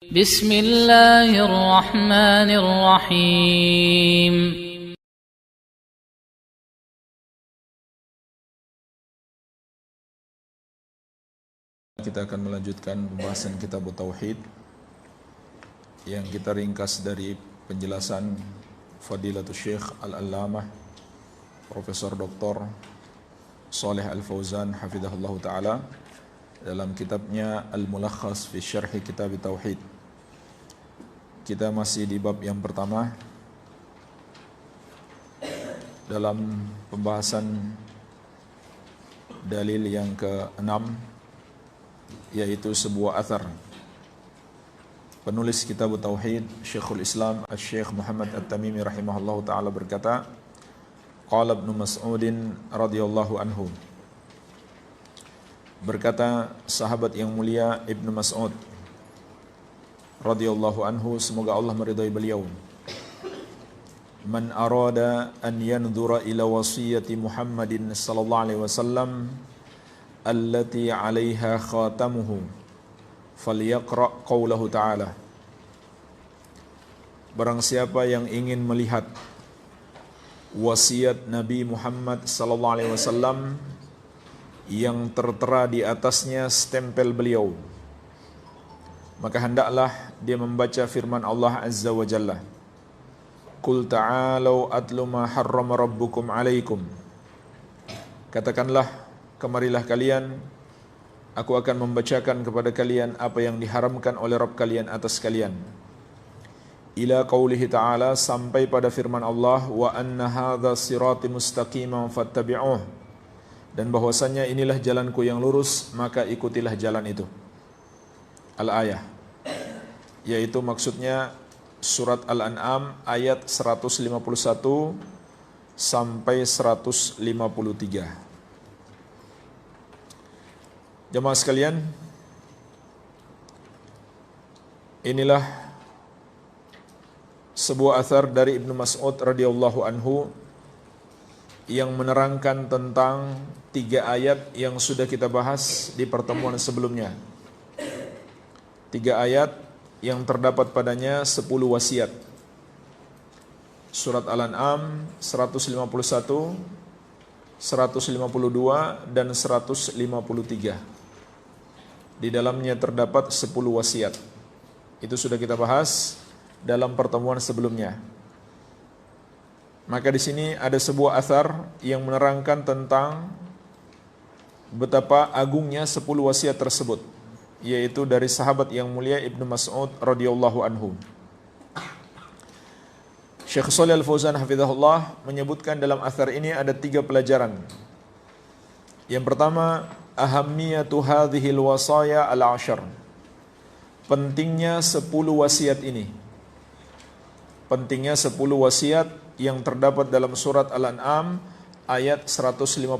بسم الله الرحمن الرحيم Kita akan melanjutkan pembahasan kitab Tauhid yang kita ringkas dari penjelasan Fadilatul Syekh Al-Allamah Profesor Dr. Shalih Al-Fauzan hafizahullah taala dalam kitabnya Al-Mulakhas fi Syarhi Kitab Tauhid. Kita masih di bab yang pertama dalam pembahasan dalil yang ke-6, yaitu sebuah athar. Penulis kitab Tauhid Syekhul Islam Asy-Syaikh Muhammad At-Tamimi rahimahullahu taala berkata, qala Ibnu Mas'udin radhiyallahu anhu, berkata sahabat yang mulia Ibnu Mas'ud radhiyallahu anhu, semoga Allah meridai beliau, man arada an yanzura ila wasiyati Muhammadin sallallahu alaihi wasallam allati 'alaiha khatamuhu falyaqra qaulahu ta'ala. Barang siapa yang ingin melihat wasiat Nabi Muhammad sallallahu alaihi wasallam yang tertera di atasnya stempel beliau, maka hendaklah dia membaca firman Allah Azza wa Jalla, Qul ta'alau atlu ma harrama rabbukum alaikum. Katakanlah, kemarilah kalian, aku akan membacakan kepada kalian apa yang diharamkan oleh Rabb kalian atas kalian. Ila qaulihi ta'ala, sampai pada firman Allah, wa anna hadha sirati mustaqiman fattabi'uh, dan bahwasannya inilah jalanku yang lurus, maka ikutilah jalan itu. Al-ayah, yaitu maksudnya surat Al-An'am ayat 151 sampai 153. Jemaah sekalian, inilah sebuah athar dari Ibnu Mas'ud radhiyallahu anhu yang menerangkan tentang 3 ayat yang sudah kita bahas di pertemuan sebelumnya. 3 ayat yang terdapat padanya 10 wasiat. Surat Al-An'am 151, 152 dan 153. Di dalamnya terdapat 10 wasiat. Itu sudah kita bahas dalam pertemuan sebelumnya. Maka di sini ada sebuah athar yang menerangkan tentang betapa agungnya 10 wasiat tersebut, yaitu dari sahabat yang mulia Ibnu Mas'ud radhiyallahu anhu. Syekh Shalih Al-Fauzan hafizahullah menyebutkan dalam athar ini ada 3 pelajaran. Yang pertama, ahammiyatu hadhil wasaya al-'ashr. Pentingnya 10 wasiat ini. Pentingnya 10 wasiat yang terdapat dalam surat Al-An'am ayat 151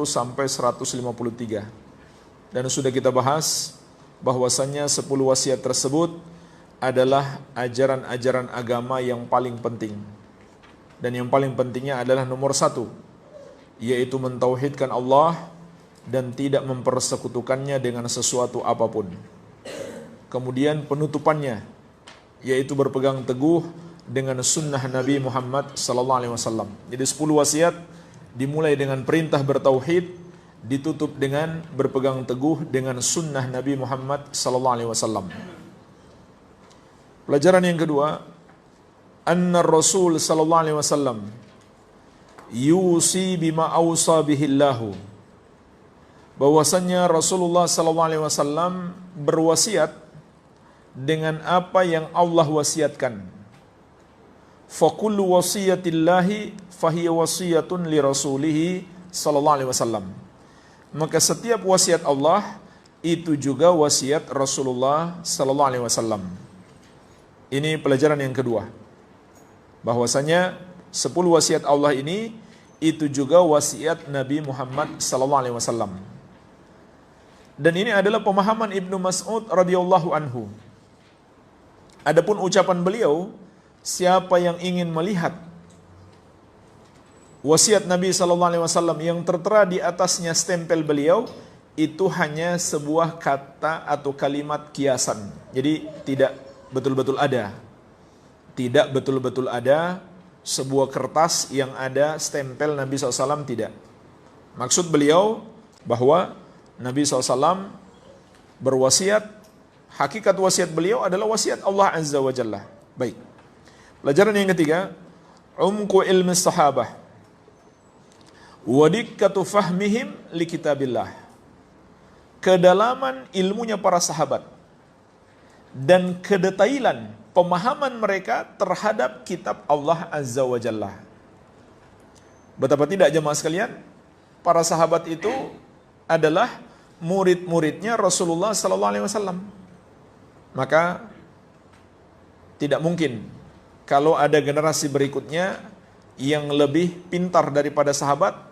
sampai 153. Dan sudah kita bahas bahwasannya 10 wasiat tersebut adalah ajaran-ajaran agama yang paling penting. Dan yang paling pentingnya adalah nomor 1, yaitu mentauhidkan Allah dan tidak mempersekutukannya dengan sesuatu apapun. Kemudian penutupannya, yaitu berpegang teguh dengan sunnah Nabi Muhammad sallallahu alaihi wasallam. Jadi 10 wasiat dimulai dengan perintah bertauhid, ditutup dengan berpegang teguh dengan sunnah Nabi Muhammad sallallahu alaihi wasallam. Pelajaran yang kedua, anna Rasul sallallahu alaihi wasallam yusi bima awsa bihillahu. Bahwasannya Rasulullah sallallahu alaihi wasallam berwasiat dengan apa yang Allah wasiatkan. Fa kullu wasiyatillahi fahiya wasiyatun li rasulih sallallahu alaihi wasallam. Maka setiap wasiat Allah itu juga wasiat Rasulullah sallallahu alaihi wasallam. Ini pelajaran yang kedua. Bahwasanya 10 wasiat Allah ini itu juga wasiat Nabi Muhammad sallallahu alaihi wasallam. Dan ini adalah pemahaman Ibnu Mas'ud radhiyallahu anhu. Adapun ucapan beliau, siapa yang ingin melihat wasiat Nabi sallallahu alaihi wasallam yang tertera di atasnya stempel beliau, itu hanya sebuah kata atau kalimat kiasan. Jadi tidak betul-betul ada. Tidak betul-betul ada sebuah kertas yang ada stempel Nabi SAW, tidak. Maksud beliau bahwa Nabi SAW berwasiat, hakikat wasiat beliau adalah wasiat Allah Azza wa Jalla. Baik. Pelajaran yang ketiga, umku ilmi sahabah wa dikkatu fahmihim li kitabillah. Kedalaman ilmunya para sahabat dan kedetailan pemahaman mereka terhadap kitab Allah Azza wa Jalla. Betapa tidak jemaah sekalian, para sahabat itu adalah murid-muridnya Rasulullah sallallahu alaihi wasallam. Maka tidak mungkin kalau ada generasi berikutnya yang lebih pintar daripada sahabat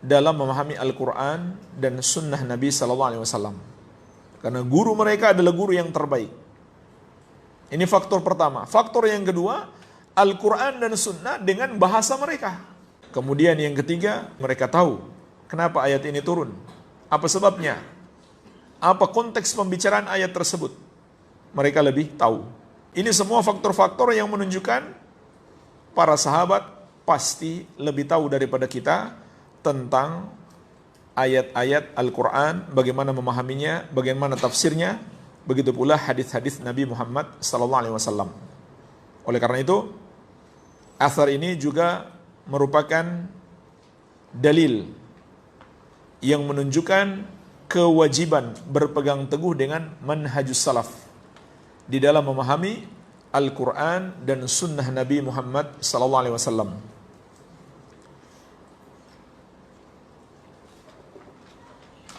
dalam memahami Al-Quran dan sunnah Nabi sallallahu alaihi wasallam. Karena guru mereka adalah guru yang terbaik. Ini faktor pertama. Faktor yang kedua, Al-Quran dan sunnah dengan bahasa mereka. Kemudian yang ketiga, mereka tahu kenapa ayat ini turun. Apa sebabnya? Apa konteks pembicaraan ayat tersebut? Mereka lebih tahu. Ini semua faktor-faktor yang menunjukkan para sahabat pasti lebih tahu daripada kita tentang ayat-ayat Al-Quran, bagaimana memahaminya, bagaimana tafsirnya, begitu pula hadis-hadis Nabi Muhammad SAW. Oleh karena itu, athar ini juga merupakan dalil yang menunjukkan kewajiban berpegang teguh dengan manhajus salaf di dalam memahami Al-Quran dan sunnah Nabi Muhammad SAW.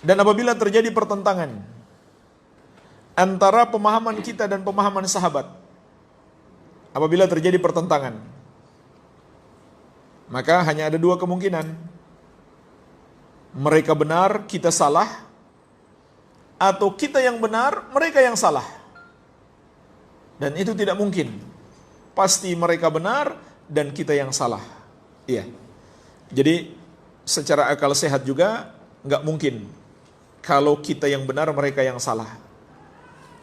Dan apabila terjadi pertentangan antara pemahaman kita dan pemahaman sahabat, apabila terjadi pertentangan, maka hanya ada dua kemungkinan. Mereka benar, kita salah, atau kita yang benar, mereka yang salah. Dan itu tidak mungkin. Pasti mereka benar dan kita yang salah. Iya. Jadi secara akal sehat juga nggak mungkin kalau kita yang benar, mereka yang salah.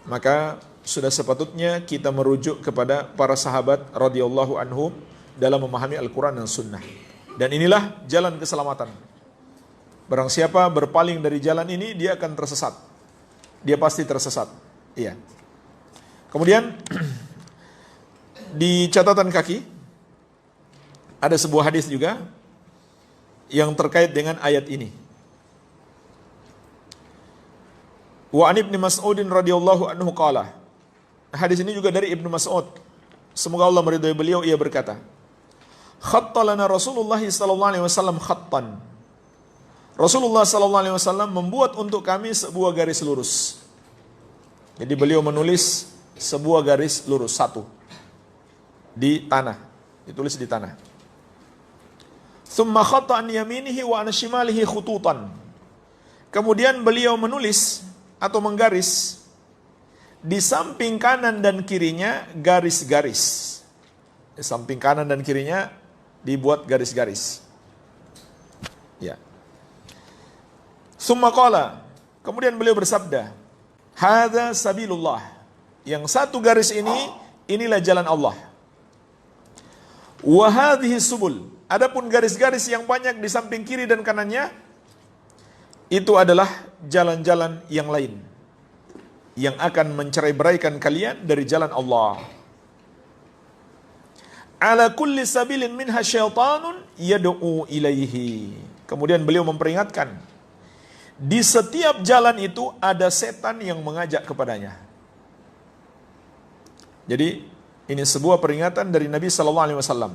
Maka sudah sepatutnya kita merujuk kepada para sahabat radhiyallahu anhum dalam memahami Al-Quran dan Sunnah. Dan inilah jalan keselamatan. Barang siapa berpaling dari jalan ini, dia akan tersesat. Dia pasti tersesat. Iya. Kemudian di catatan kaki ada sebuah hadis juga yang terkait dengan ayat ini. Wa an Ibnu Mas'udin radhiyallahu anhu qala. Hadis ini juga dari Ibnu Mas'ud. Semoga Allah meridhai beliau, ia berkata, "Khatta lana Rasulullah sallallahu alaihi wasallam khattan." Rasulullah sallallahu alaihi wasallam membuat untuk kami sebuah garis lurus. Jadi beliau menulis sebuah garis lurus satu di tanah, ditulis di tanah. Tsumma khatta an yaminihi wa an shimalihi khututan. Kemudian beliau menulis atau menggaris di samping kanan dan kirinya garis-garis. Di samping kanan dan kirinya dibuat garis-garis. Ya. Summa qala, kemudian beliau bersabda, "Hadza sabilullah." Yang satu garis ini, inilah jalan Allah. Wa hadhihi subul. Adapun garis-garis yang banyak di samping kiri dan kanannya, itu adalah jalan-jalan yang lain yang akan mencerai-beraikan kalian dari jalan Allah. Ala kulli sabilin minha syaitanun yad'u ilaihi. Kemudian beliau memperingatkan, di setiap jalan itu ada setan yang mengajak kepadanya. Jadi ini sebuah peringatan dari Nabi sallallahu alaihi wasallam.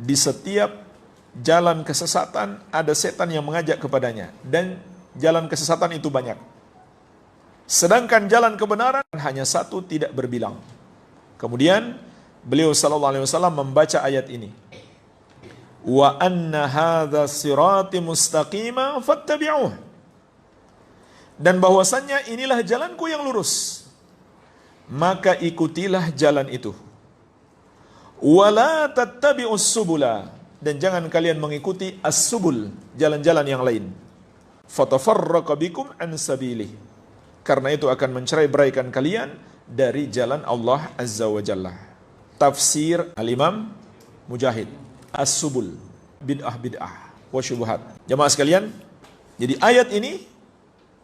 Di setiap jalan kesesatan ada setan yang mengajak kepadanya, dan jalan kesesatan itu banyak. Sedangkan jalan kebenaran hanya satu, tidak berbilang. Kemudian beliau sallallahu alaihi wasallam membaca ayat ini. Wa anna hadza sirati mustaqima fattabi'uh. Dan bahwasannya inilah jalanku yang lurus, maka ikutilah jalan itu. Wala tattabi'us subula. Dan jangan kalian mengikuti as-subul, jalan-jalan yang lain. Fatafarraqa bikum an sabilih. Karena itu akan mencerai-beraikan kalian dari jalan Allah Azza wa Jalla. Tafsir Al-Imam Mujahid. As-Subul. Bid'ah wa syubhat. Jamaah sekalian, jadi ayat ini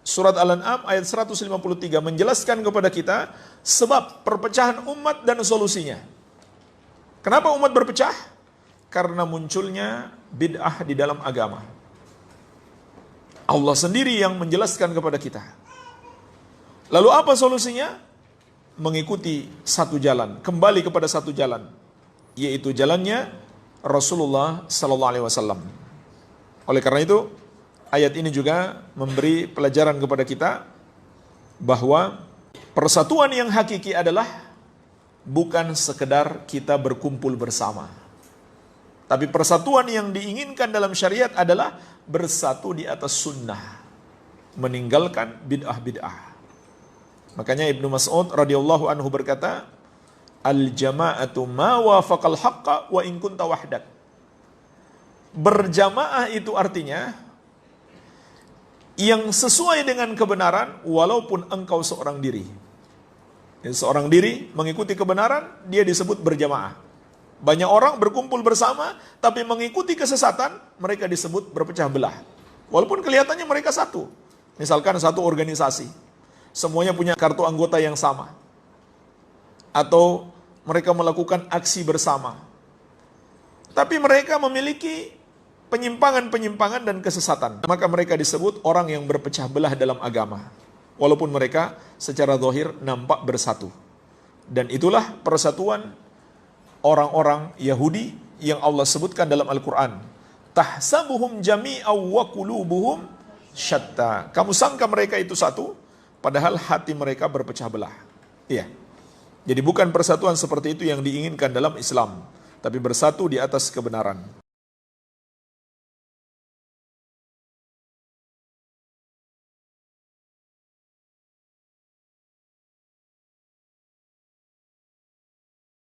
Surat Al-An'am ayat 153 menjelaskan kepada kita sebab perpecahan umat dan solusinya. Kenapa umat berpecah? Karena munculnya bid'ah di dalam agama. Allah sendiri yang menjelaskan kepada kita. Lalu apa solusinya? Mengikuti satu jalan, kembali kepada satu jalan, yaitu jalannya Rasulullah sallallahu alaihi wasallam. Oleh karena itu, ayat ini juga memberi pelajaran kepada kita bahwa persatuan yang hakiki adalah bukan sekedar kita berkumpul bersama. Tapi persatuan yang diinginkan dalam syariat adalah bersatu di atas sunnah, meninggalkan bid'ah-bid'ah. Makanya Ibnu Mas'ud radhiyallahu anhu berkata, al-jama'atu ma wafaqal haqqa wa in kunta wahdak. Berjamaah itu artinya yang sesuai dengan kebenaran walaupun engkau seorang diri. Jadi, seorang diri mengikuti kebenaran, dia disebut berjamaah. Banyak orang berkumpul bersama, tapi mengikuti kesesatan, mereka disebut berpecah belah. Walaupun kelihatannya mereka satu. Misalkan satu organisasi, semuanya punya kartu anggota yang sama. Atau mereka melakukan aksi bersama. Tapi mereka memiliki penyimpangan-penyimpangan dan kesesatan. Maka mereka disebut orang yang berpecah belah dalam agama. Walaupun mereka secara zahir nampak bersatu. Dan itulah persatuan orang-orang Yahudi yang Allah sebutkan dalam Al-Quran. Tahsabuhum jami'aw wa qulubuhum syatta. Kamu sangka mereka itu satu, padahal hati mereka berpecah belah. Iya. Jadi bukan persatuan seperti itu yang diinginkan dalam Islam, tapi bersatu di atas kebenaran.